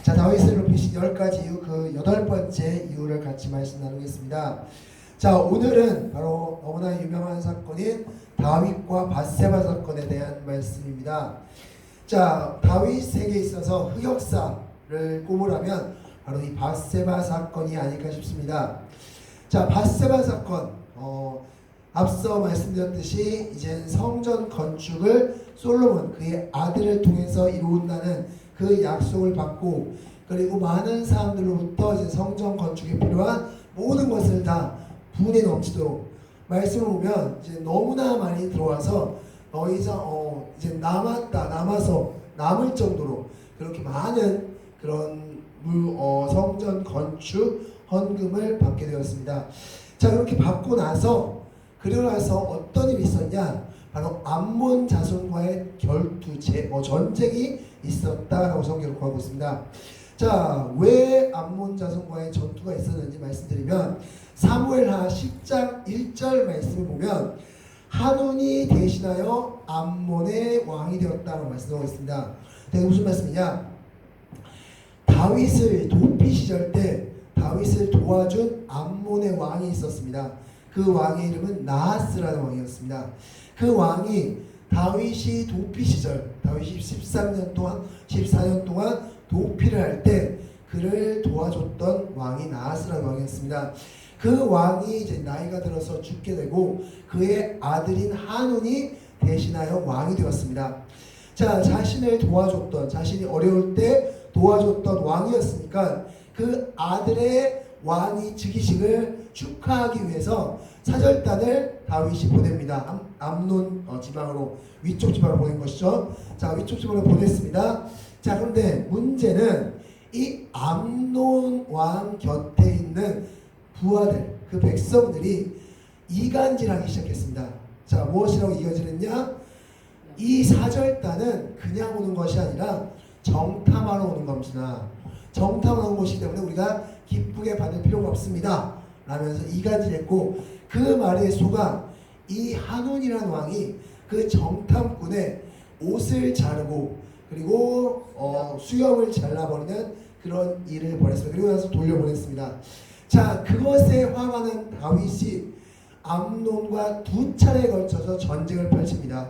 자, 다윗을 높이신 10가지 이유, 그 8번째 이유를 같이 말씀 나누겠습니다. 자, 오늘은 바로 너무나 유명한 사건인 다윗과 밧세바 사건에 대한 말씀입니다. 자, 다윗에게 있어서 흑역사를 꼽으라면 바로 이 밧세바 사건이 아닐까 싶습니다. 자, 밧세바 사건, 앞서 말씀드렸듯이 이제 성전 건축을 솔로몬 그의 아들을 통해서 이루었다는 그 약속을 받고, 그리고 많은 사람들로부터 이제 성전 건축에 필요한 모든 것을 다 분에 넘치도록 말씀을 보면 이제 너무나 많이 들어와서 더 이상 이제 남아서 남을 정도로 그렇게 많은 그런 성전 건축 헌금을 받게 되었습니다. 자, 그렇게 받고 나서 그리고 나서 어떤 일이 있었냐? 바로 암몬 자손과의 전쟁이 있었다라고 성경을 구하고 있습니다. 자, 왜 암몬 자손과의 전투가 있었는지 말씀드리면 사무엘하 10장 1절 말씀을 보면 한운이 대신하여 암몬의 왕이 되었다고 말씀하고 있습니다. 이게 무슨 말씀이냐? 다윗을 도피 시절 때 다윗을 도와준 암몬의 왕이 있었습니다. 그 왕의 이름은 나하스라는 왕이었습니다. 그 왕이 다윗이 도피 시절, 다윗이 13년 동안, 14년 동안 도피를 할 때 그를 도와줬던 왕이 나하스라는 왕이었습니다. 그 왕이 이제 나이가 들어서 죽게 되고 그의 아들인 한운이 대신하여 왕이 되었습니다. 자, 자신을 도와줬던, 자신이 어려울 때 도와줬던 왕이었으니까 그 아들의 왕위 즉위식을 축하하기 위해서 사절단을 다윗이 보냅니다. 암논 지방으로, 위쪽 지방으로 보낸 것이죠. 자, 위쪽 지방으로 보냈습니다. 자, 그런데 문제는 이 암논 왕 곁에 있는 부하들, 그 백성들이 이간질하기 시작했습니다. 자, 무엇이라고 이간질했냐? 이 사절단은 그냥 오는 것이 아니라 정탐하러 오는 겁니다. 정탐하러 오는 것이기 때문에 우리가 기쁘게 받을 필요가 없습니다 라면서 이간질했고, 그 말에 속아 이 한운이라는 왕이 그 정탐꾼의 옷을 자르고 그리고 수염을 잘라버리는 그런 일을 벌였습니다. 그리고 나서 돌려보냈습니다. 자, 그것에 화가 난 다윗이 암논과 두 차례에 걸쳐서 전쟁을 펼칩니다.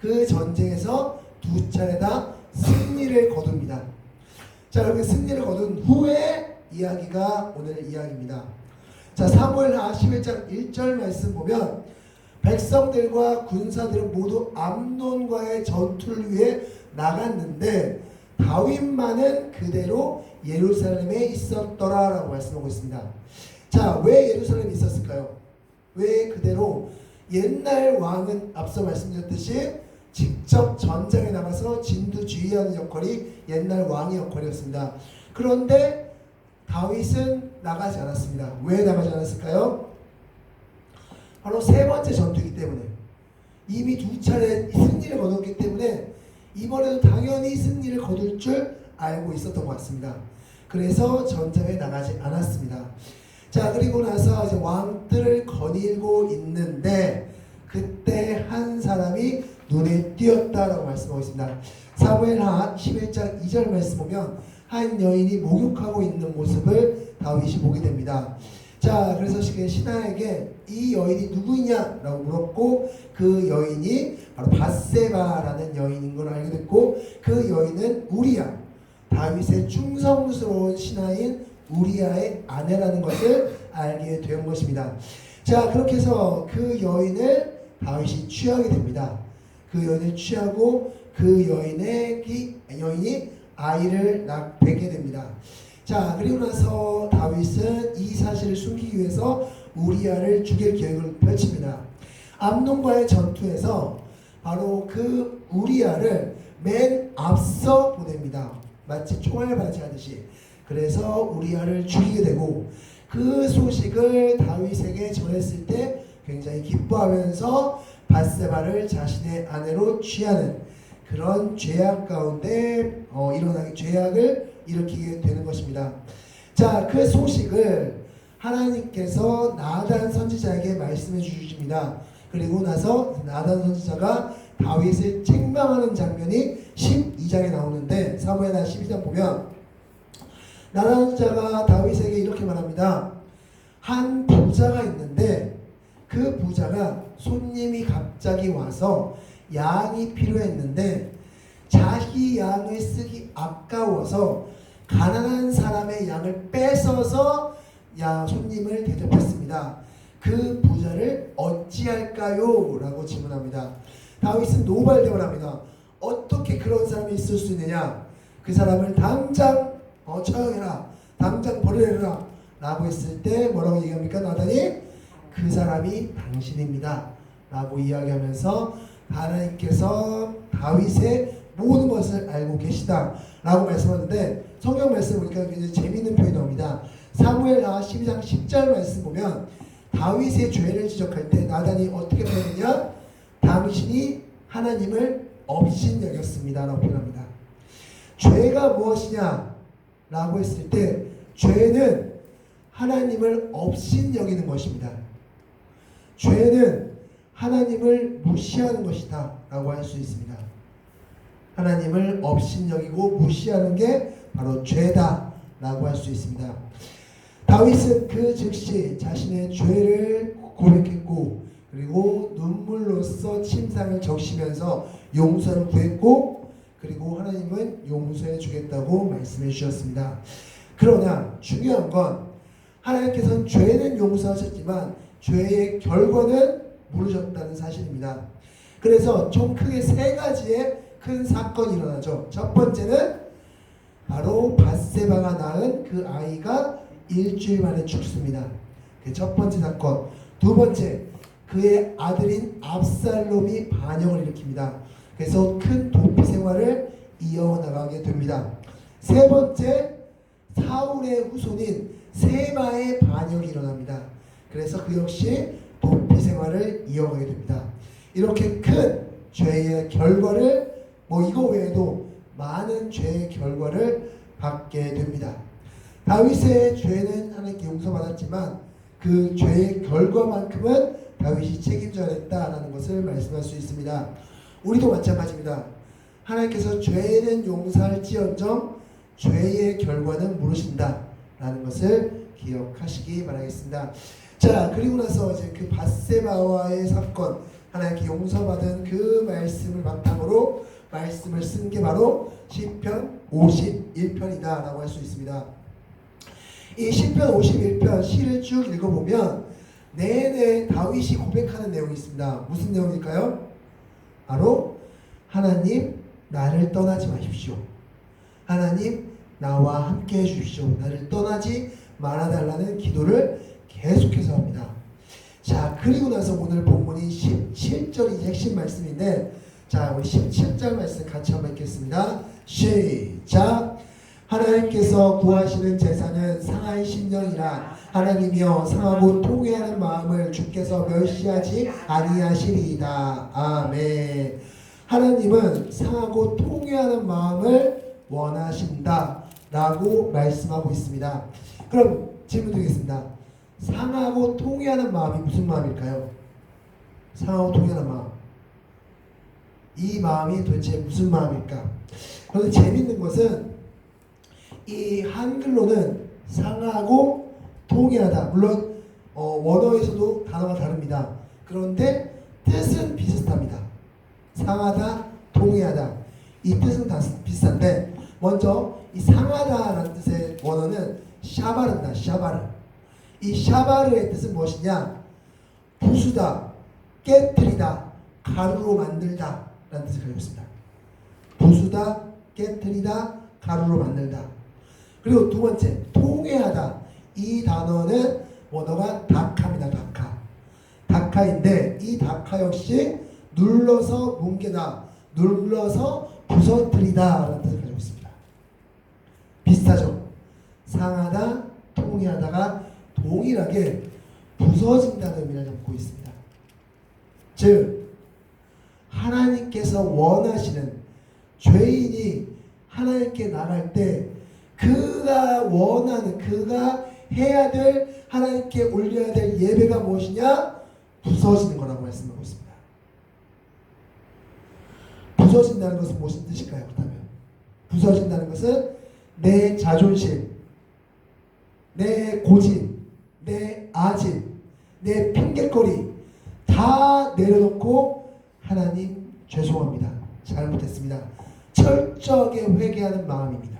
그 전쟁에서 두 차례 다 승리를 거둡니다. 자, 이렇게 승리를 거둔 후에 이야기가 오늘 이야기입니다. 자, 사무엘하 11장 1절 말씀 보면 백성들과 군사들은 모두 암논과의 전투를 위해 나갔는데 다윗만은 그대로 예루살렘에 있었더라 라고 말씀하고 있습니다. 자, 왜 예루살렘에 있었을까요? 왜 그대로? 옛날 왕은 앞서 말씀드렸듯이 직접 전장에 나가서 진두지휘하는 역할이 옛날 왕의 역할이었습니다. 그런데 다윗은 나가지 않았습니다. 왜 나가지 않았을까요? 바로 세 번째 전투이기 때문에, 이미 두 차례 승리를 거뒀기 때문에 이번에도 당연히 승리를 거둘 줄 알고 있었던 것 같습니다. 그래서 전쟁에 나가지 않았습니다. 자, 그리고 나서 이제 왕들을 거닐고 있는데 그때 한 사람이 눈에 띄었다라고 말씀하고 있습니다. 사무엘하 11장 2절 말씀 보면 한 여인이 목욕하고 있는 모습을 다윗이 보게 됩니다. 자, 그래서 신하에게 이 여인이 누구이냐라고 물었고 그 여인이 바로 밧세바라는 여인인 걸 알게 됐고, 그 여인은 우리야, 다윗의 충성스러운 신하인 우리야의 아내라는 것을 알게 된 것입니다. 자, 그렇게 해서 그 여인을 다윗이 취하게 됩니다. 그 여인을 취하고 그 여인이 아이를 낳게 됩니다. 자, 그리고 나서 다윗은 이 사실을 숨기기 위해서 우리야를 죽일 계획을 펼칩니다. 암논과의 전투에서 바로 그 우리야를 맨 앞서 보냅니다. 마치 총알 맞이하듯이. 그래서 우리야를 죽이게 되고, 그 소식을 다윗에게 전했을 때 굉장히 기뻐하면서 밧세바를 자신의 아내로 취하는 그런 죄악 가운데 죄악을 일으키게 되는 것입니다. 자, 그 소식을 하나님께서 나단 선지자에게 말씀해 주십니다. 그리고 나서 나단 선지자가 다윗을 책망하는 장면이 12장에 나오는데, 사무엘하 12장 보면 나라는 자가 다윗에게 이렇게 말합니다. 한 부자가 있는데 그 부자가 손님이 갑자기 와서 양이 필요했는데 자기 양을 쓰기 아까워서 가난한 사람의 양을 뺏어서 손님을 대접했습니다. 그 부자를 어찌할까요? 라고 질문합니다. 다윗은 노발대발 합니다. 어떻게 그런 사람이 있을 수 있느냐? 그 사람을 당장 처형해라. 당장 벌여내라. 라고 했을 때 뭐라고 얘기합니까? 나단이 그 사람이 당신입니다. 라고 이야기하면서 하나님께서 다윗의 모든 것을 알고 계시다. 라고 말씀하는데 성경 말씀 보니까 굉장히 재미있는 표현이 나옵니다. 사무엘하 12장 10절 말씀 보면 다윗의 죄를 지적할 때 나단이 어떻게 표현하냐? 당신이 하나님을 업신여겼습니다. 라고 표현합니다. 죄가 무엇이냐? 라고 했을 때 죄는 하나님을 업신여기는 것입니다. 죄는 하나님을 무시하는 것이다 라고 할 수 있습니다. 하나님을 업신여기고 무시하는 게 바로 죄다 라고 할 수 있습니다. 다윗은 그 즉시 자신의 죄를 고백했고 그리고 눈물로써 침상을 적시면서 용서를 구했고 그리고 하나님은 용서해 주겠다고 말씀해 주셨습니다. 그러나 중요한 건 하나님께서는 죄는 용서하셨지만 죄의 결과는 모르셨다는 사실입니다. 그래서 총 크게 세 가지의 큰 사건이 일어나죠. 첫 번째는 바로 밧세바가 낳은 그 아이가 일주일 만에 죽습니다. 첫 번째 사건. 두 번째, 그의 아들인 압살롬이 반역을 일으킵니다. 그래서 큰 도피 생활을 이어나가게 됩니다. 세 번째, 사울의 후손인 세바의 반역이 일어납니다. 그래서 그 역시 도피 생활을 이어가게 됩니다. 이렇게 큰 죄의 결과를 이거 외에도 많은 죄의 결과를 받게 됩니다. 다윗의 죄는 하나님께 용서받았지만 그 죄의 결과만큼은 다윗이 책임져야 했다라는 것을 말씀할 수 있습니다. 우리도 마찬가지입니다. 하나님께서 죄는 용서할지언정 죄의 결과는 모르신다라는 것을 기억하시기 바라겠습니다. 자, 그리고 나서 이제 그 밧세바와의 사건, 하나님께 용서받은 그 말씀을 바탕으로 말씀을 쓴 게 바로 시편 51편이다라고 할 수 있습니다. 이 시편 51편 시를 쭉 읽어보면 내내 다윗이 고백하는 내용이 있습니다. 무슨 내용일까요? 바로 하나님 나를 떠나지 마십시오. 하나님 나와 함께 해주십시오. 나를 떠나지 말아달라는 기도를 계속해서 합니다. 자, 그리고 나서 오늘 본문이 17절이 핵심 말씀인데 자, 우리 17절 말씀 같이 한번 읽겠습니다. 시작! 하나님께서 구하시는 제사는 상한 심령이라 하나님이여 상하고 통회하는 마음을 주께서 멸시하지 아니하시리이다. 아멘. 하나님은 상하고 통회하는 마음을 원하신다 라고 말씀하고 있습니다. 그럼 질문 드리겠습니다. 상하고 통회하는 마음이 무슨 마음일까요? 상하고 통회하는 마음. 이 마음이 도대체 무슨 마음일까? 그런데 재밌는 것은 이 한글로는 상하고 통회하다. 물론 원어에서도 단어가 다릅니다. 그런데 뜻은 비슷합니다. 상하다, 통회하다. 이 뜻은 다 비슷한데 먼저 이 상하다라는 뜻의 원어는 샤바르입니다. 샤바르. 이 샤바르의 뜻은 무엇이냐? 부수다, 깨뜨리다, 가루로 만들다 라는 뜻을 가지고 있습니다. 부수다, 깨뜨리다, 가루로 만들다. 그리고 두 번째, 통회하다. 이 단어는 원어가 다카입니다. 다카. 다카인데 이 다카 역시 눌러서 뭉개다, 눌러서 부서뜨리다 라는 뜻을 가지고 있습니다. 비슷하죠? 상하다, 통회하다가 동일하게 부서진다는 의미를 담고 있습니다. 즉 하나님께서 원하시는 죄인이 하나님께 나갈 때 그가 원하는, 그가 해야 될, 하나님께 올려야 될 예배가 무엇이냐? 부서지는 거라고 말씀하고 있습니다. 부서진다는 것은 무슨 뜻일까요? 그렇다면 부서진다는 것은 내 자존심, 내 고집, 내 아집, 내 핑계거리 다 내려놓고 하나님 죄송합니다. 잘못했습니다. 철저하게 회개하는 마음입니다.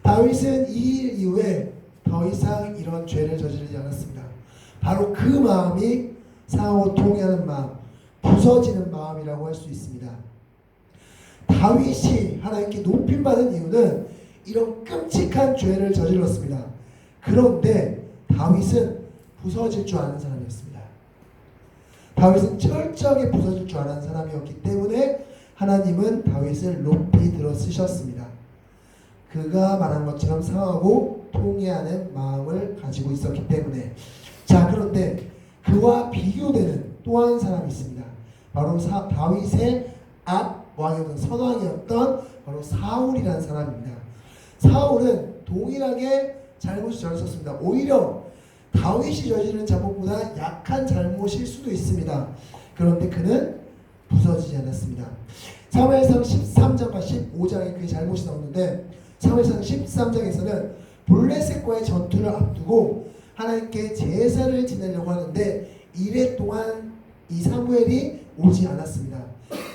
다윗은 이 일 이후에 더 이상 이런 죄를 저지르지 않았습니다. 바로 그 마음이 상하고 통회하는 마음, 부서지는 마음이라고 할 수 있습니다. 다윗이 하나님께 높임받은 이유는 이런 끔찍한 죄를 저질렀습니다. 그런데 다윗은 부서질 줄 아는 사람이었습니다. 다윗은 철저하게 부서질 줄 아는 사람이었기 때문에 하나님은 다윗을 높이 들어 쓰셨습니다. 그가 말한 것처럼 상하고 통회하는 마음을 가지고 있었기 때문에. 자, 그런데 그와 비교되는 또 한 사람이 있습니다. 바로 다윗의 앞 왕이었던 선왕이었던 바로 사울이라는 사람입니다. 사울은 동일하게 잘못을 저질렀습니다. 오히려 다윗이 저지른 잘못보다 약한 잘못일 수도 있습니다. 그런데 그는 부서지지 않았습니다. 사무엘상 13장과 15장에 그의 잘못이 나오는데, 사무엘상 13장에서는 블레셋과의 전투를 앞두고 하나님께 제사를 지내려고 하는데 이래 동안 이 사무엘이 오지 않았습니다.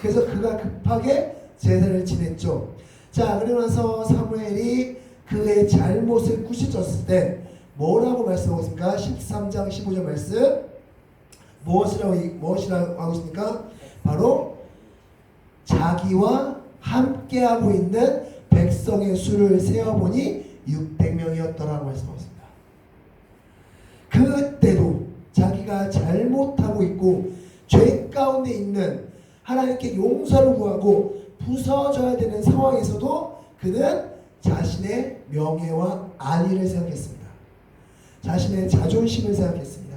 그래서 그가 급하게 제사를 지냈죠. 자, 그러고 나서 사무엘이 그의 잘못을 꾸짖었을 때 뭐라고 말씀하고 있습니까? 13장 15절 말씀 무엇이라고 하고 있습니까? 바로 자기와 함께하고 있는 백성의 수를 세어보니 600명이었더라고 말씀하고 있습니다. 그때도 자기가 잘못하고 있고 죄 가운데 있는 하나님께 용서를 구하고 부서져야 되는 상황에서도 그는 자신의 명예와 안위를 생각했습니다. 자신의 자존심을 생각했습니다.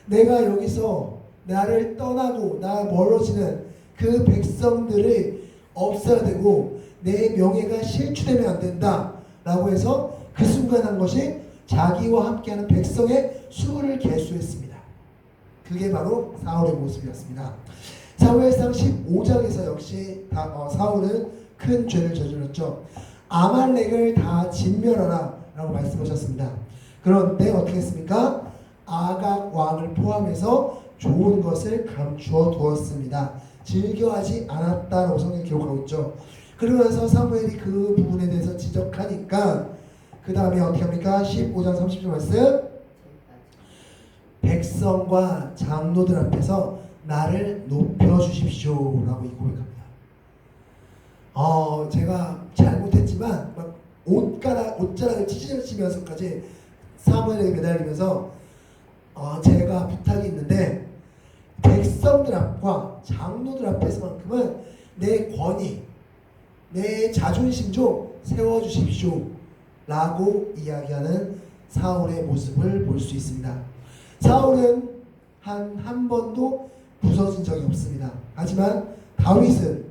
내가 여기서 나를 떠나고 나 멀어지는 그 백성들을 없애야 되고 내 명예가 실추되면 안 된다 라고 해서 그 순간 한 것이 자기와 함께하는 백성의 수를 계수했습니다. 그게 바로 사울의 모습이었습니다. 사무엘상 15장에서 역시 사울은 큰 죄를 저질렀죠. 아말렉을 다 진멸하라 라고 말씀하셨습니다. 그런데 어떻게 했습니까? 아각 왕을 포함해서 좋은 것을 감추어 두었습니다. 즐겨하지 않았다라고 성경에 기록하고 있죠. 그러면서 사무엘이 그 부분에 대해서 지적하니까 그 다음에 어떻게 합니까? 15장 30절 말씀, 백성과 장로들 앞에서 나를 높여주십시오 라고 이 고백합니다. 제가 잘못했지만 막 옷자락을 찢어지면서까지 사무엘에게 매달리면서 제가 부탁이 있는데 백성들 앞과 장로들 앞에서만큼은 내 권위, 내 자존심 좀 세워주십시오 라고 이야기하는 사울의 모습을 볼 수 있습니다. 사울은 한 번도 부서진 적이 없습니다. 하지만 다윗은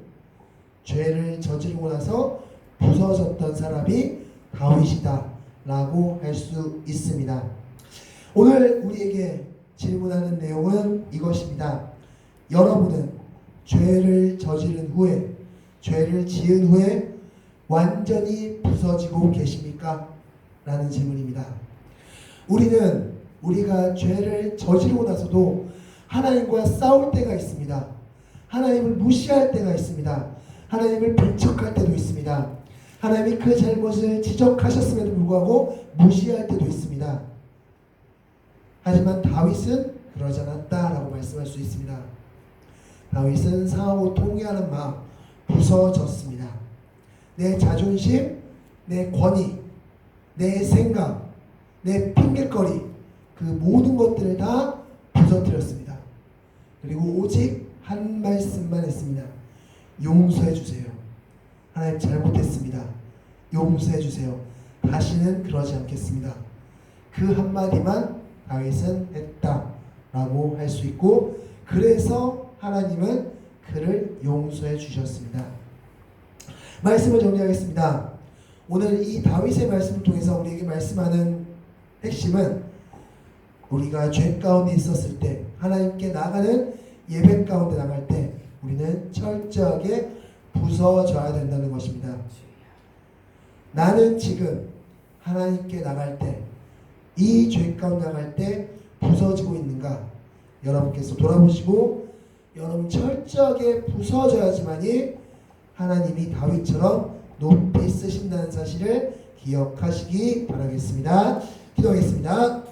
죄를 저지르고 나서 부서졌던 사람이 다윗이다 라고 할 수 있습니다. 오늘 우리에게 질문하는 내용은 이것입니다. 여러분은 죄를 저지른 후에, 죄를 지은 후에 완전히 부서지고 계십니까? 라는 질문입니다. 우리가 죄를 저지르고 나서도 하나님과 싸울 때가 있습니다. 하나님을 무시할 때가 있습니다. 하나님을 배척할 때도 있습니다. 하나님이 그 잘못을 지적하셨음에도 불구하고 무시할 때도 있습니다. 하지만 다윗은 그러지 않았다라고 말씀할 수 있습니다. 다윗은 상하고 통회하는 마음, 부서졌습니다. 내 자존심, 내 권위, 내 생각, 내 핑계거리, 그 모든 것들을 다 부서뜨렸습니다. 그리고 오직 한 말씀만 했습니다. 용서해 주세요. 하나님 잘못했습니다. 용서해 주세요. 다시는 그러지 않겠습니다. 그 한마디만 다윗은 했다라고 할 수 있고, 그래서 하나님은 그를 용서해 주셨습니다. 말씀을 정리하겠습니다. 오늘 이 다윗의 말씀을 통해서 우리에게 말씀하는 핵심은 우리가 죄 가운데 있었을 때, 하나님께 나가는 예배 가운데 나갈 때 우리는 철저하게 부서져야 된다는 것입니다. 나는 지금 하나님께 나갈 때, 이 죄 가운데 나갈 때 부서지고 있는가? 여러분께서 돌아보시고 여러분 철저하게 부서져야지만이 하나님이 다윗처럼 높이 쓰신다는 사실을 기억하시기 바라겠습니다. 기도하겠습니다.